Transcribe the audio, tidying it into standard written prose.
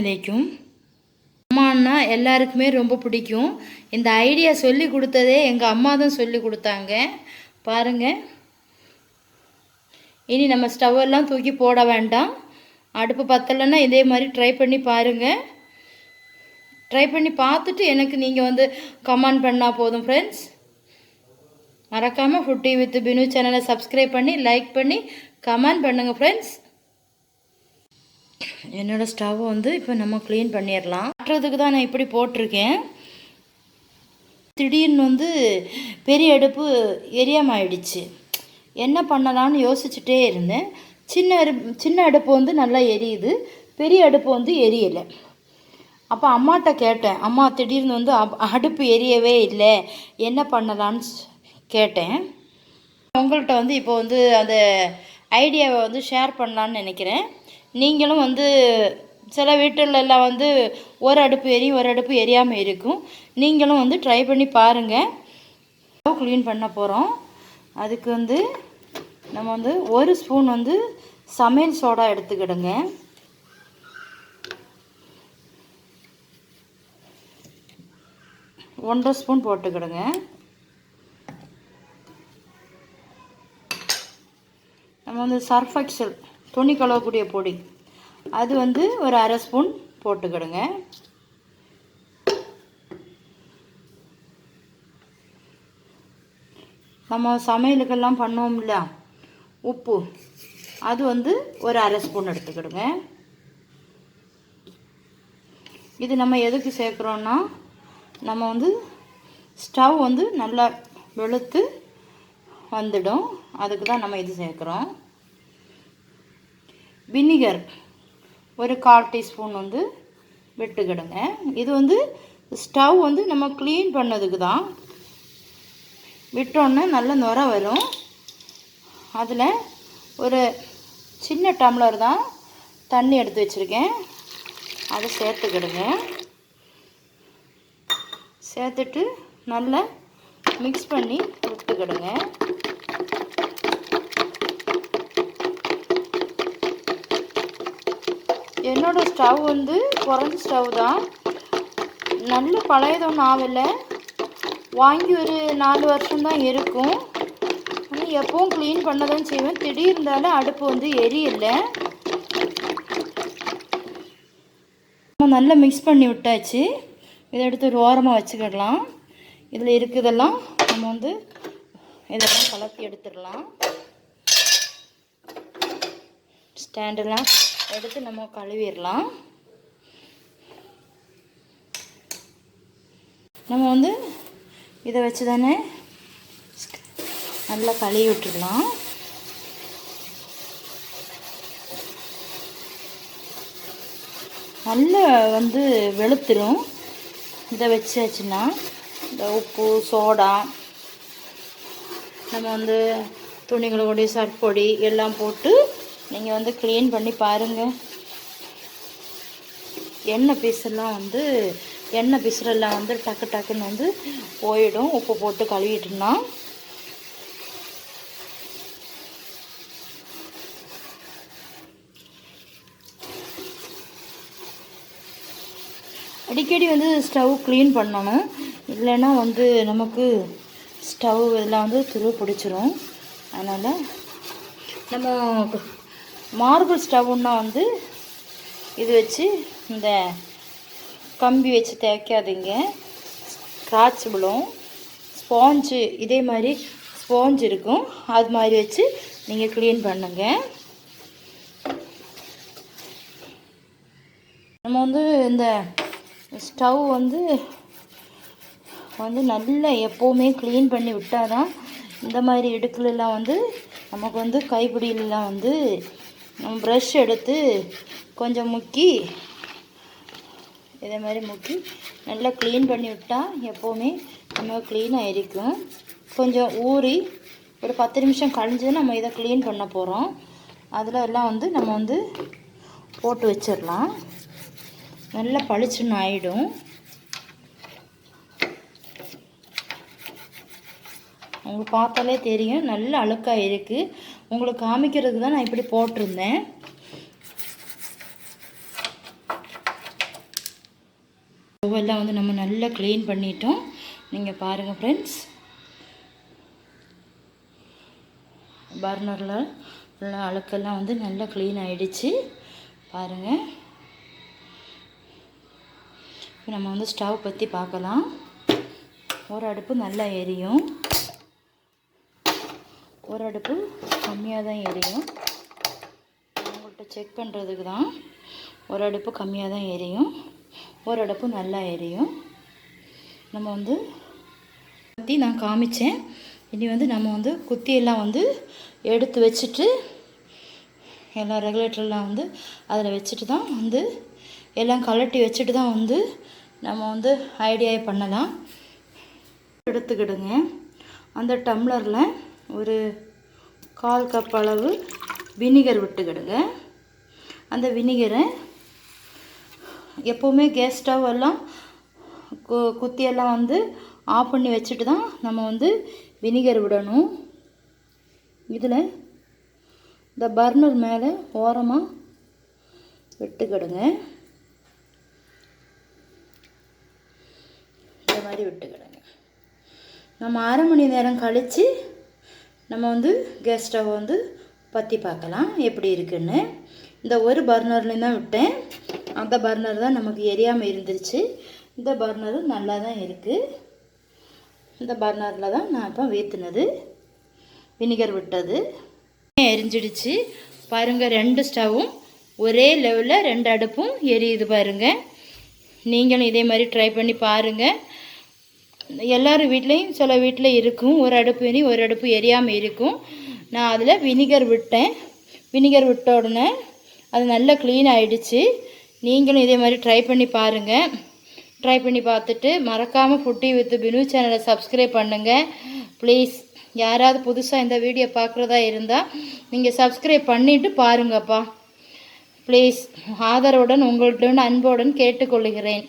அலைக்கும். அம்மான்னா எல்லாருக்குமே ரொம்ப பிடிக்கும். இந்த ஐடியா சொல்லி கொடுத்ததே எங்கள் அம்மா தான் சொல்லி கொடுத்தாங்க. பாருங்கள், இனி நம்ம ஸ்டவ்வெல்லாம் தூக்கி போட வேண்டாம். அடுப்பு பத்தலைன்னா இதே மாதிரி ட்ரை பண்ணி பாருங்கள். ட்ரை பண்ணி பார்த்துட்டு எனக்கு நீங்கள் வந்து கமெண்ட் பண்ணால் போதும் ஃப்ரெண்ட்ஸ். மறக்காமல் ஃபுட்டி வித் பினு சேனலை சப்ஸ்கிரைப் பண்ணி லைக் பண்ணி கமெண்ட் பண்ணுங்கள் ஃப்ரெண்ட்ஸ். என்னோடய ஸ்டவ் வந்து இப்போ நம்ம க்ளீன் பண்ணிடலாம். காட்டுறதுக்கு தான் நான் இப்படி போட்டிருக்கேன். திடீர்னு வந்து பெரிய அடுப்பு எரியாமாயிடுச்சு. என்ன பண்ணலான்னு யோசிச்சுட்டே இருந்தேன். சின்ன அடுப்பு வந்து நல்லா எரியுது, பெரிய அடுப்பு வந்து எரியலை. அப்போ அம்மாட்ட கேட்டேன், அம்மா திடீர்னு வந்து அடுப்பு எரியவே இல்லை, என்ன பண்ணலான்னு கேட்டேன். உங்கள்கிட்ட வந்து இப்போ வந்து அந்த ஐடியாவை வந்து ஷேர் பண்ணலான்னு நினைக்கிறேன். நீங்களும் வந்து சில வீட்டிலெல்லாம் வந்து ஒரு அடுப்பு எரியும், ஒரு அடுப்பு எரியாமல் இருக்கும். நீங்களும் வந்து ட்ரை பண்ணி பாருங்கள். க்ளீன் பண்ண போகிறோம். அதுக்கு வந்து நம்ம வந்து 1 ஸ்பூன் வந்து சமையல் சோடா எடுத்துக்கிடுங்க. ஒன்றரை ஸ்பூன் போட்டுக்கிடுங்க. நம்ம வந்து சர்ஃப் எக்ஸல் துணி கழுவக்கூடிய பொடி, அது வந்து ஒரு அரை ஸ்பூன் போட்டுக்கிடுங்க. நம்ம சமையலுக்கெல்லாம் பண்ணோம்ல உப்பு, அது வந்து ஒரு அரை ஸ்பூன் எடுத்துக்கிடுங்க. இது நம்ம எதுக்கு சேர்க்குறோன்னா, நம்ம வந்து ஸ்டவ் வந்து நல்லா வெளுத்து வந்துடும், அதுக்கு தான் நம்ம இது சேர்க்குறோம். வினிகர் ஒரு 1/4 டீஸ்பூன் வந்து விட்டுக்கிடுங்க. இது வந்து ஸ்டவ் வந்து நம்ம க்ளீன் பண்ணதுக்கு தான். விட்டோன்னே நல்ல நுரை வரும். அதில் ஒரு சின்ன டம்ளர் தான் தண்ணி எடுத்து வச்சுருக்கேன், அதை சேர்த்துக்கிடுங்க. சேர்த்துட்டு நல்லா மிக்ஸ் பண்ணி விட்டுக்கிடுங்க. என்னோடய ஸ்டவ் வந்து குறைஞ்ச ஸ்டவ் தான், நல்ல பழையதும் ஆகலை, வாங்கி ஒரு 4 வருஷம்தான் இருக்கும். ஆனால் எப்பவும் க்ளீன் பண்ண தான் செய்வேன். திடீர்னு அடுப்பு வந்து எரியலை. நம்ம நல்லா மிக்ஸ் பண்ணி விட்டாச்சு. இதை எடுத்து ஒரு ஓரமாக வச்சுக்கிடலாம். இதில் இருக்குதெல்லாம் நம்ம வந்து இதெல்லாம் கலக்கி எடுத்துடலாம். ஸ்டாண்டெல்லாம் எடுத்து நம்ம கழுவிடலாம். நம்ம வந்து இதை வச்சு தானே நல்லா கழுவி விட்டுடலாம். நல்லா வந்து வெளுத்துரும். இதை வச்சாச்சுன்னா இந்த உப்பு சோடா, நம்ம வந்து துணிகளுடைய சர்ஃப் பொடி எல்லாம் போட்டு நீங்கள் வந்து க்ளீன் பண்ணி பாருங்கள். எண்ணெய் பீஸரெல்லாம் வந்து டக்கு டக்குன்னு வந்து போயிடும், உப்பு போட்டு கழுவிட்டோம்னா. அடிக்கடி வந்து ஸ்டவ் க்ளீன் பண்ணணும், இல்லைன்னா வந்து நமக்கு ஸ்டவ் இதெல்லாம் வந்து துரு பிடிச்சிரும். அதனால் நம்ம மார்பிள் ஸ்டவ்னா வந்து இது வச்சு இந்த கம்பி வச்சு தேய்க்காதீங்க, ஸ்க்ராட்ச் விழும். ஸ்பாஞ்சு இதே மாதிரி ஸ்பாஞ்ச் இருக்கும், அது மாதிரி வச்சு நீங்கள் க்ளீன் பண்ணுங்க. நம்ம வந்து இந்த ஸ்டவ் வந்து நல்லா எப்போவுமே க்ளீன் பண்ணி விட்டால் தான் இந்த மாதிரி இடுக்குலெல்லாம் வந்து நமக்கு வந்து கைப்பிடியிலலாம் வந்து நம்ம ப்ரஷ் எடுத்து கொஞ்சம் முக்கி இதே மாதிரி முக்கி நல்லா க்ளீன் பண்ணி விட்டால் எப்போவுமே நம்ம க்ளீனாக இருக்கும். கொஞ்சம் ஊறி ஒரு 10 நிமிஷம் கழிஞ்சு நம்ம இதை க்ளீன் பண்ண போகிறோம். அதில் எல்லாம் வந்து நம்ம வந்து போட்டு வச்சிடலாம். நல்லா பளிச்சுன்னு ஆகிடும். உங்களுக்கு பார்த்தாலே தெரியும் நல்ல அழுக்காக இருக்குது. உங்களுக்கு காமிக்கிறதுக்கு தான் நான் இப்படி போட்டிருந்தேன். ஸ்டவ்வெல்லாம் வந்து நம்ம நல்லா க்ளீன் பண்ணிட்டோம். நீங்கள் பாருங்கள் ஃப்ரெண்ட்ஸ், பர்னரில் உள்ள அழுக்கெல்லாம் வந்து நல்லா க்ளீன் ஆகிடுச்சு பாருங்கள். இப்போ நம்ம வந்து ஸ்டவ் பற்றி பார்க்கலாம். ஒரு அடுப்பு நல்லா எரியும், ஒரு அடுப்பு கம்மியாக தான் எரியும். உங்கள்கிட்ட செக் பண்ணுறதுக்கு தான். ஒரு அடுப்பு கம்மியாக தான் எரியும், ஒரு அடுப்பு நல்லா எரியும். நம்ம வந்து பற்றி நான் காமித்தேன். இனி வந்து நம்ம வந்து குத்தியெல்லாம் வந்து எடுத்து வச்சுட்டு எல்லாம் ரெகுலேட்டர்லாம் வந்து அதில் வச்சுட்டு தான் வந்து எல்லாம் கலட்டி வச்சுட்டு தான் வந்து நம்ம வந்து ஐடியாவே பண்ணலாம். எடுத்துக்கிடுங்க. அந்த டம்ளரில் ஒரு 1/4 கப் அளவு வினிகர் விட்டுக்கிடுங்க. அந்த வினிகரை எப்போவுமே கேஸ் ஸ்டவ் எல்லாம் குத்தியெல்லாம் வந்து ஆஃப் பண்ணி வச்சுட்டு தான் நம்ம வந்து வினிகர் விடணும். இதில் இந்த பர்னர் மேலே ஓரமாக விட்டுக்கிடுங்க. இந்த மாதிரி விட்டுக்கிடுங்க. நம்ம 1/2 மணி நேரம் கழித்து நம்ம வந்து கேஸ் ஸ்டவ் வந்து பற்றி பார்க்கலாம் எப்படி இருக்குன்னு. இந்த ஒரு பர்னர்லேயும் தான் விட்டேன். அந்த பர்னர் தான் நமக்கு எரியாமல் இருந்துருச்சு. இந்த பர்னரு நல்லா தான் இருக்குது. இந்த பர்னரில் தான் நான் இப்போ வீத்துனது வினிகர் விட்டது. எரிஞ்சிடுச்சு பாருங்கள். 2 ஸ்டவ்வும் ஒரே லெவலில் 2 அடுப்பும் எரியுது பாருங்கள். நீங்களும் இதே மாதிரி ட்ரை பண்ணி பாருங்கள். எல்லோரும் வீட்லேயும் சில வீட்டில் இருக்கும், ஒரு அடுப்பு எரி ஒரு அடுப்பு எரியாமல் இருக்கும். நான் அதில் வினிகர் விட்டேன். வினிகர் விட்ட உடனே அது நல்லா க்ளீன் ஆகிடுச்சு. நீங்களும் இதே மாதிரி ட்ரை பண்ணி பாருங்கள். ட்ரை பண்ணி பார்த்துட்டு மறக்காமல் ஃபுட்டி வித் பினு சேனலை சப்ஸ்கிரைப் பண்ணுங்கள் ப்ளீஸ். யாராவது புதுசாக இந்த வீடியோ பார்க்குறதா இருந்தால் நீங்கள் சப்ஸ்கிரைப் பண்ணிவிட்டு பாருங்கப்பா ப்ளீஸ். ஆதரவுடன் உங்கள்கிட்ட அன்புடன் கேட்டுக்கொள்கிறேன்.